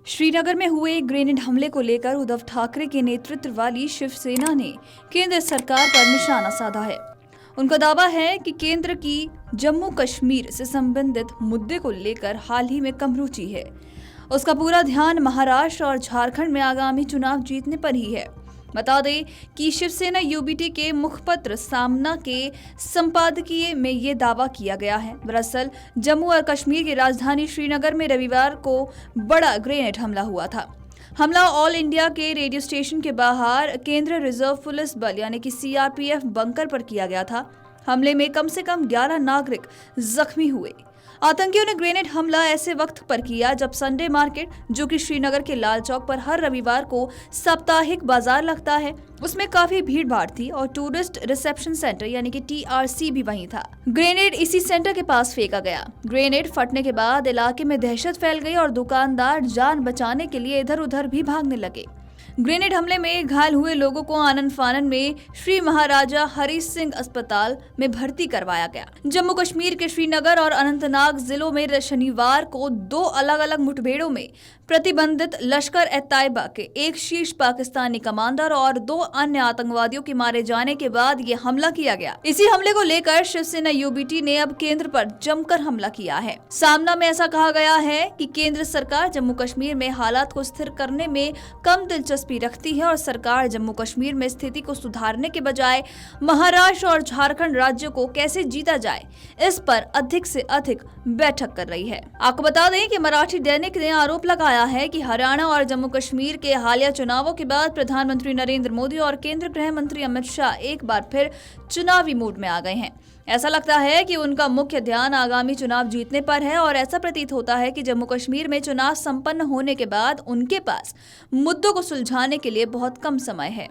श्रीनगर में हुए ग्रेनेड हमले को लेकर उद्धव ठाकरे के नेतृत्व वाली शिवसेना ने केंद्र सरकार पर निशाना साधा है। उनका दावा है कि केंद्र की जम्मू कश्मीर से संबंधित मुद्दे को लेकर हाल ही में कम रुचि है। उसका पूरा ध्यान महाराष्ट्र और झारखंड में आगामी चुनाव जीतने पर ही है। बता दें कि शिवसेना यूबीटी के मुखपत्र सामना के संपादकीय में ये दावा किया गया है। दरअसल जम्मू और कश्मीर की राजधानी श्रीनगर में रविवार को बड़ा ग्रेनेड हमला हुआ था। हमला ऑल इंडिया के रेडियो स्टेशन के बाहर केंद्रीय रिजर्व पुलिस बल यानी कि सीआरपीएफ बंकर पर किया गया था। हमले में कम से कम 11 नागरिक जख्मी हुए। आतंकियों ने ग्रेनेड हमला ऐसे वक्त पर किया जब संडे मार्केट, जो कि श्रीनगर के लाल चौक पर हर रविवार को साप्ताहिक बाजार लगता है, उसमें काफी भीड़ भाड़ थी और टूरिस्ट रिसेप्शन सेंटर यानी कि टीआरसी भी वहीं था। ग्रेनेड इसी सेंटर के पास फेंका गया। ग्रेनेड फटने के बाद इलाके में दहशत फैल गई और दुकानदार जान बचाने के लिए इधर उधर भी भागने लगे। ग्रेनेड हमले में घायल हुए लोगों को आनन फानन में श्री महाराजा हरि सिंह अस्पताल में भर्ती करवाया गया। जम्मू कश्मीर के श्रीनगर और अनंतनाग जिलों में शनिवार को 2 अलग अलग मुठभेड़ों में प्रतिबंधित लश्कर-ए-तैयबा के एक शीर्ष पाकिस्तानी कमांडर और 2 अन्य आतंकवादियों के मारे जाने के बाद ये हमला किया गया। इसी हमले को लेकर शिवसेना यूबीटी ने अब केंद्र पर जमकर हमला किया है। सामना में ऐसा कहा गया है कि केंद्र सरकार जम्मू कश्मीर में हालात को स्थिर करने में कम दिलचस्पी रखती है और सरकार जम्मू कश्मीर में स्थिति को सुधारने के बजाय महाराष्ट्र और झारखंड राज्यों को कैसे जीता जाए, इस पर अधिक से अधिक बैठक कर रही है। आपको बता दें कि मराठी दैनिक ने आरोप लगाया है कि हरियाणा और जम्मू कश्मीर के हालिया चुनावों के बाद प्रधानमंत्री नरेंद्र मोदी और केंद्रीय गृह मंत्री अमित शाह एक बार फिर चुनावी मूड में आ गए हैं। ऐसा लगता है कि उनका मुख्य ध्यान आगामी चुनाव जीतने पर है और ऐसा प्रतीत होता है कि जम्मू कश्मीर में चुनाव संपन्न होने के बाद उनके पास मुद्दों को सुलझाने के लिए बहुत कम समय है।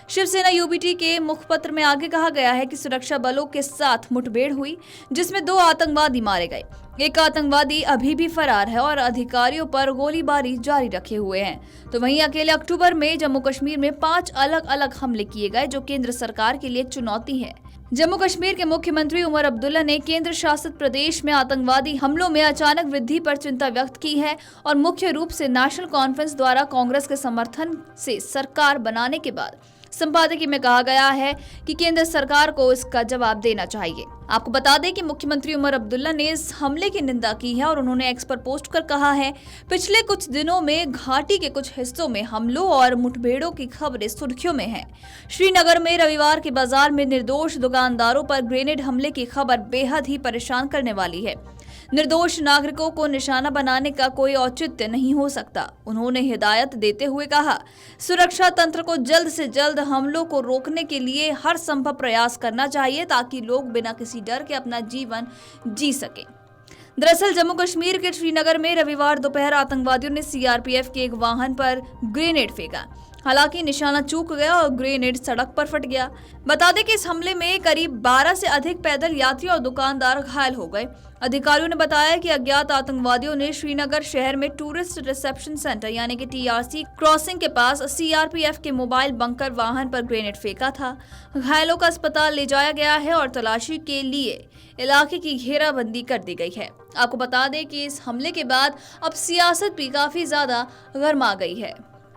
शिवसेना यूबीटी के मुखपत्र में आगे कहा गया है कि सुरक्षा बलों के साथ मुठभेड़ हुई जिसमें 2 आतंकवादी मारे गए। एक आतंकवादी अभी भी फरार है और अधिकारियों पर गोलीबारी जारी रखे हुए हैं। तो वहीं अकेले अक्टूबर में जम्मू कश्मीर में 5 अलग अलग हमले किए गए जो केंद्र सरकार के लिए चुनौती है। जम्मू कश्मीर के मुख्यमंत्री उमर अब्दुल्ला ने केंद्र शासित प्रदेश में आतंकवादी हमलों में अचानक वृद्धि पर चिंता व्यक्त की है और मुख्य रूप से नेशनल कॉन्फ्रेंस द्वारा कांग्रेस के समर्थन से सरकार बनाने के बाद संपादकीय में कहा गया है कि केंद्र सरकार को इसका जवाब देना चाहिए। आपको बता दें कि मुख्यमंत्री उमर अब्दुल्ला ने इस हमले की निंदा की है और उन्होंने एक्स पर पोस्ट कर कहा है, पिछले कुछ दिनों में घाटी के कुछ हिस्सों में हमलों और मुठभेड़ों की खबरें सुर्खियों में हैं। श्रीनगर में रविवार के बाजार में निर्दोष दुकानदारों पर ग्रेनेड हमले की खबर बेहद ही परेशान करने वाली है। निर्दोष नागरिकों को निशाना बनाने का कोई औचित्य नहीं हो सकता। उन्होंने हिदायत देते हुए कहा, सुरक्षा तंत्र को जल्द से जल्द हमलों को रोकने के लिए हर संभव प्रयास करना चाहिए ताकि लोग बिना किसी डर के अपना जीवन जी सकें। दरअसल जम्मू कश्मीर के श्रीनगर में रविवार दोपहर आतंकवादियों ने सीआरपीएफ के एक वाहन पर ग्रेनेड फेंका। हालांकि निशाना चूक गया और ग्रेनेड सड़क पर फट गया। बता दें कि इस हमले में करीब 12 से अधिक पैदल यात्री और दुकानदार घायल हो गए। अधिकारियों ने बताया कि अज्ञात आतंकवादियों ने श्रीनगर शहर में टूरिस्ट रिसेप्शन सेंटर यानी कि टीआरसी क्रॉसिंग के पास सीआरपीएफ के मोबाइल बंकर वाहन पर ग्रेनेड फेंका था। घायलों का अस्पताल ले जाया गया है और तलाशी के लिए इलाके की घेराबंदी कर दी गई है। आपको बता दें कि इस हमले के बाद अब सियासत भी काफी ज्यादा गर्मा गई है।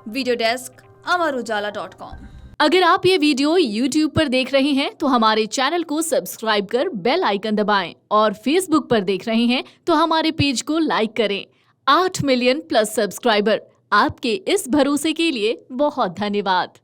वीडियो डेस्क अमरउजाला.com। अगर आप ये वीडियो YouTube पर देख रहे हैं तो हमारे चैनल को सब्सक्राइब कर बेल आइकन दबाएं और Facebook पर देख रहे हैं तो हमारे पेज को लाइक करें। 8 मिलियन प्लस सब्सक्राइबर, आपके इस भरोसे के लिए बहुत धन्यवाद।